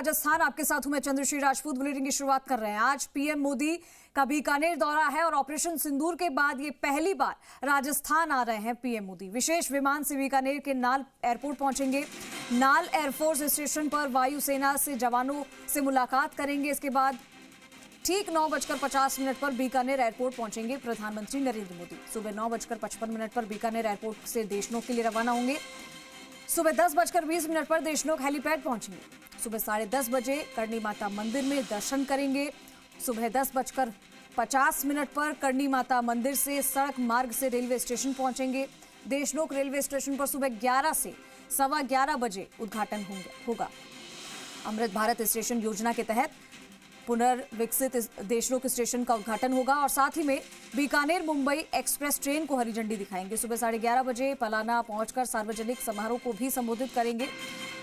राजस्थान आपके साथ हूं मैं चंद्रश्री राजपूत। बुलेटिन की शुरुआत कर रहे हैं। आज पीएम मोदी का बीकानेर दौरा है और ऑपरेशन सिंदूर के बाद ये पहली बार राजस्थान आ रहे हैं पीएम मोदी। विशेष विमान से बीकानेर के नाल एयरपोर्ट पहुंचेंगे। नाल एयरफोर्स स्टेशन पर वायुसेना से जवानों से मुलाकात करेंगे। इसके बाद ठीक 9:50 पर बीकानेर एयरपोर्ट पहुंचेंगे प्रधानमंत्री नरेंद्र मोदी। सुबह 9:55 पर बीकानेर एयरपोर्ट से देशनोक के लिए रवाना होंगे। सुबह 10:20 पर देशनोक हेलीपैड पहुंचेंगे। सुबह 10:30 बजे करणी माता मंदिर में दर्शन करेंगे। सुबह 10:50 पर करणी माता मंदिर से सड़क मार्ग से रेलवे स्टेशन पहुंचेंगे। देशनोक रेलवे स्टेशन पर सुबह 11 से 11:15 बजे उद्घाटन होगा। अमृत भारत स्टेशन योजना के तहत पुनर्विकसित देशनोक स्टेशन का उद्घाटन होगा और साथ ही में बीकानेर मुंबई एक्सप्रेस ट्रेन को हरी झंडी दिखाएंगे। सुबह 11:30 बजे पलाना पहुंचकर सार्वजनिक समारोह को भी संबोधित करेंगे।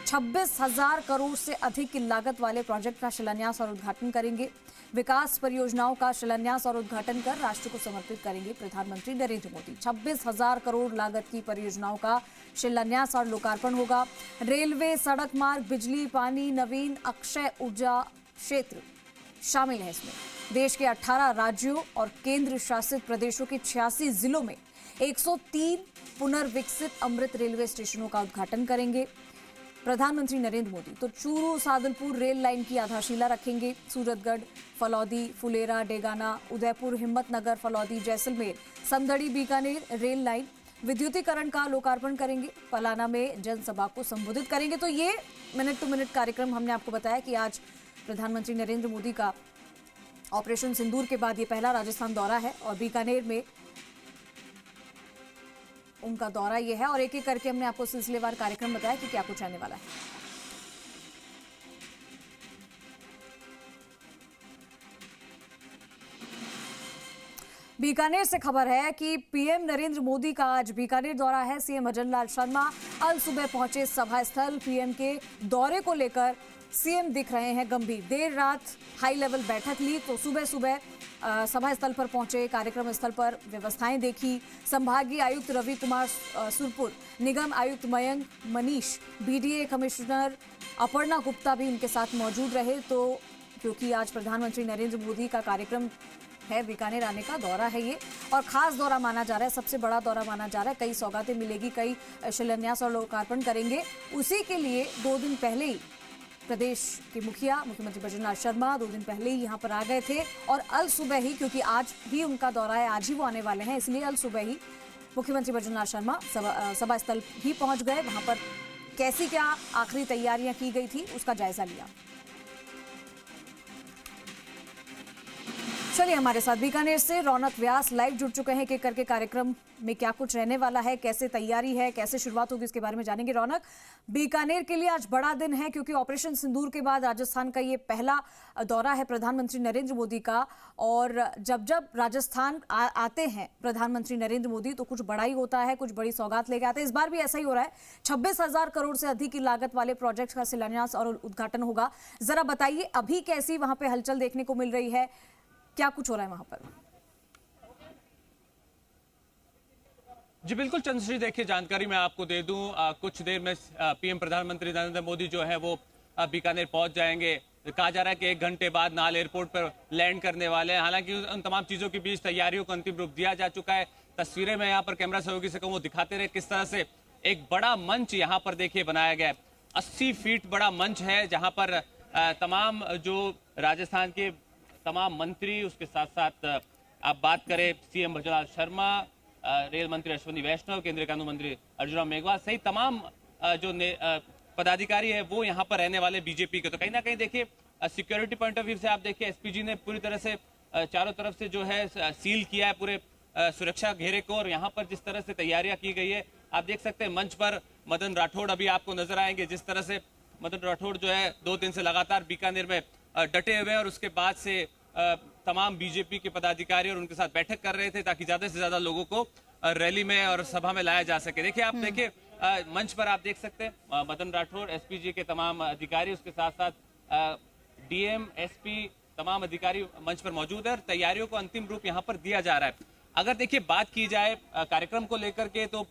26,000 करोड़ से अधिक की लागत वाले प्रोजेक्ट का शिलान्यास और उद्घाटन करेंगे। विकास परियोजनाओं का शिलान्यास और उद्घाटन कर राष्ट्र को समर्पित करेंगे प्रधानमंत्री नरेंद्र मोदी। 26,000 करोड़ लागत की परियोजनाओं का शिलान्यास और लोकार्पण होगा। रेलवे, सड़क मार्ग, बिजली, पानी, नवीन अक्षय ऊर्जा क्षेत्र शामिल है। इसमें देश के 18 राज्यों और केंद्र शासित प्रदेशों के 86 जिलों में 103 पुनर्विकसित अमृत रेलवे स्टेशनों का उद्घाटन करेंगे प्रधानमंत्री नरेंद्र मोदी। तो चूरू सादुलपुर रेल लाइन की आधारशिला रखेंगे। सूरतगढ़, फलौदी, फुलेरा, डेगाना, उदयपुर, हिम्मतनगर, फलौदी, जैसलमेर, समदड़ी, बीकानेर रेल लाइन विद्युतीकरण का लोकार्पण करेंगे। पलाना में जनसभा को संबोधित करेंगे। तो ये मिनट टू मिनट कार्यक्रम हमने आपको बताया कि आज प्रधानमंत्री नरेंद्र मोदी का ऑपरेशन सिंदूर के बाद ये पहला राजस्थान दौरा है और बीकानेर में उनका दौरा ये है और एक एक करके हमने आपको सिलसिलेवार कार्यक्रम बताया कि क्या कुछ आने वाला है। बीकानेर से खबर है कि पीएम नरेंद्र मोदी का आज बीकानेर दौरा है। सीएम भजन लाल शर्मा अल सुबह पहुंचे सभा स्थल। पीएम के दौरे को लेकर सीएम दिख रहे हैं गंभीर। देर रात हाई लेवल बैठक ली तो सुबह सभा स्थल पर पहुंचे। कार्यक्रम स्थल पर व्यवस्थाएं देखी। संभागीय आयुक्त रवि कुमार सुरपुर, निगम आयुक्त मयंक मनीष, बीडीए कमिश्नर अपर्णा गुप्ता भी उनके साथ मौजूद रहे। तो क्योंकि आज प्रधानमंत्री नरेंद्र मोदी का कार्यक्रम है, बीकानेर आने का दौरा है ये और खास दौरा माना जा रहा है, सबसे बड़ा दौरा माना जा रहा है। कई सौगातें मिलेगी, कई शिलान्यास और लोकार्पण करेंगे। उसी के लिए 2 दिन पहले ही प्रदेश के मुख्यमंत्री भजन लाल शर्मा 2 दिन पहले ही यहाँ पर आ गए थे और अल सुबह ही, क्योंकि आज भी उनका दौरा है, आज ही वो आने वाले हैं, इसलिए अल सुबह ही मुख्यमंत्री भजन लाल शर्मा सभा स्थल भी पहुंच गए। वहां पर कैसी क्या आखिरी तैयारियां की गई थी उसका जायजा लिया। चलिए हमारे साथ बीकानेर से रौनक व्यास लाइव जुड़ चुके हैं। एक करके कार्यक्रम में क्या कुछ रहने वाला है, कैसे तैयारी है, कैसे शुरुआत होगी, इसके बारे में जानेंगे। रौनक, बीकानेर के लिए आज बड़ा दिन है क्योंकि ऑपरेशन सिंदूर के बाद राजस्थान का ये पहला दौरा है प्रधानमंत्री नरेंद्र मोदी का और जब राजस्थान आते हैं प्रधानमंत्री नरेंद्र मोदी तो कुछ बड़ा ही होता है, कुछ बड़ी सौगात लेके आते हैं। इस बार भी ऐसा ही हो रहा है। 26,000 करोड़ से अधिक की लागत वाले प्रोजेक्ट का शिलान्यास और उद्घाटन होगा। जरा बताइए अभी कैसी वहां पे हलचल देखने को मिल रही है, क्या कुछ हो रहा है वहां पर? जी बिल्कुल चंद्रश्री, देखिए जानकारी मैं आपको दे दूं, कुछ देर में पीएम प्रधानमंत्री नरेंद्र मोदी जो है वो बीकानेर पहुंच जाएंगे। कहा जा रहा है कि 1 घंटे बाद नाल एयरपोर्ट पर लैंड करने वाले हैं। हालांकि उन तमाम चीजों के बीच तैयारियों को अंतिम रूप दिया जा चुका है। तस्वीरें मैं यहाँ पर कैमरा सहयोगी से कहूँ वो दिखाते रहे किस तरह से एक बड़ा मंच यहाँ पर देखिए बनाया गया है। 80 फीट बड़ा मंच है जहाँ पर तमाम जो राजस्थान के तमाम मंत्री, उसके साथ साथ आप बात करें सीएम भजन लाल शर्मा, रेल मंत्री अश्विनी वैष्णव, केंद्रीय कानून मंत्री अर्जुन राम मेघवाल सहित तमाम जो पदाधिकारी है वो यहाँ पर रहने वाले बीजेपी के। तो कहीं ना कहीं देखिए सिक्योरिटी पॉइंट ऑफ व्यू से आप देखिए एसपीजी ने पूरी तरह से चारों तरफ से जो है सील किया है पूरे सुरक्षा घेरे को और यहाँ पर जिस तरह से तैयारियां की गई है आप देख सकते हैं। मंच पर मदन राठौड़ अभी आपको नजर आएंगे। जिस तरह से मदन राठौड़ जो है 2 दिन से लगातार बीकानेर में डटे हुए हैं और उसके बाद से तमाम बीजेपी के पदाधिकारी और उनके साथ बैठक कर रहे थे ताकि ज्यादा से ज्यादा लोगों को रैली में और सभा में लाया जा सके। देखिए आप देखिए मंच पर आप देख सकते हैं मदन राठौड़, एसपीजी के तमाम अधिकारी, उसके साथ साथ डीएम, एसपी, तमाम अधिकारी मंच पर मौजूद है और तैयारियों को अंतिम रूप यहाँ पर दिया जा रहा है। अगर देखिए बात की जाए कार्यक्रम को लेकर के तो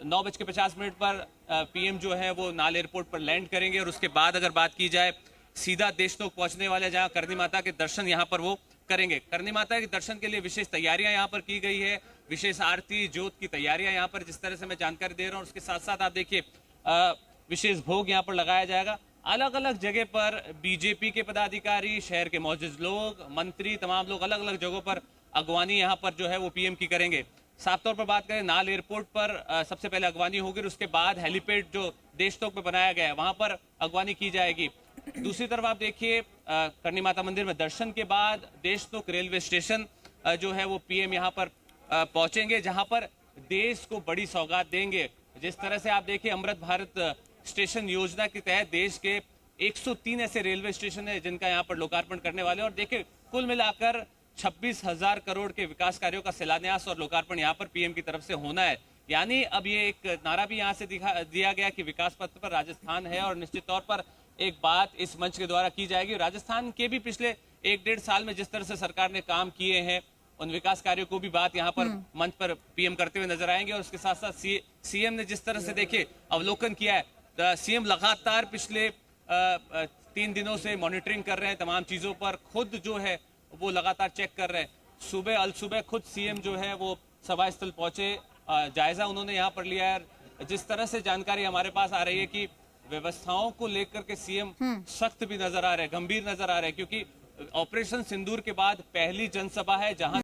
9:50 पर पीएम जो है वो नाल एयरपोर्ट पर लैंड करेंगे और उसके बाद अगर बात की जाए सीधा देशनोक पहुंचने वाले जहां करनी माता के दर्शन यहां पर वो करेंगे। करनी माता के दर्शन के लिए विशेष तैयारियां यहां पर की गई है, विशेष आरती ज्योत की तैयारियां यहां पर जिस तरह से मैं जानकारी दे रहा हूं, उसके साथ साथ आप देखिए विशेष भोग यहां पर लगाया जाएगा। अलग अलग जगह पर बीजेपी के पदाधिकारी, शहर के मौजूद लोग, मंत्री, तमाम लोग अलग अलग जगहों पर अगवानी यहां पर जो है वो पीएम की करेंगे। साफ तौर पर बात करें नाल एयरपोर्ट पर सबसे पहले अगवानी होगी, उसके बाद हेलीपैड जो देशनोक में बनाया गया है वहां पर अगवानी की जाएगी। दूसरी तरफ आप देखिए करनी माता मंदिर में दर्शन के बाद देशनोक रेलवे स्टेशन जो है वो पीएम यहां पर पहुंचेंगे, जहां पर देश को बड़ी सौगात देंगे। जिस तरह से आप देखिए अमृत भारत स्टेशन योजना के तहत देश के 103 ऐसे रेलवे स्टेशन है जिनका यहाँ पर लोकार्पण करने वाले हैं और देखिए कुल मिलाकर 26,000 करोड़ के विकास कार्यों का शिलान्यास और लोकार्पण यहाँ पर पीएम की तरफ से होना है। यानी अब ये एक नारा भी यहाँ से दिया गया कि विकास पथ पर राजस्थान है और निश्चित तौर पर एक बात इस मंच के द्वारा की जाएगी। राजस्थान के भी पिछले 1-1.5 साल में जिस तरह से सरकार ने काम किए हैं उन विकास कार्यों को भी बात यहाँ पर मंच पर पीएम करते हुए नजर आएंगे। और उसके साथ साथ सीएम ने जिस तरह से देखिए अवलोकन किया है, सीएम लगातार पिछले 3 दिनों से मॉनिटरिंग कर रहे हैं तमाम चीजों पर, खुद जो है वो लगातार चेक कर रहे हैं। सुबह अलसुबह खुद सीएम जो है वो सभा स्थल पहुंचे, जायजा उन्होंने यहाँ पर लिया है। जिस तरह से जानकारी हमारे पास आ रही है कि व्यवस्थाओं को लेकर के सीएम सख्त भी नजर आ रहे हैं, गंभीर नजर आ रहे हैं, क्योंकि ऑपरेशन सिंदूर के बाद पहली जनसभा है जहां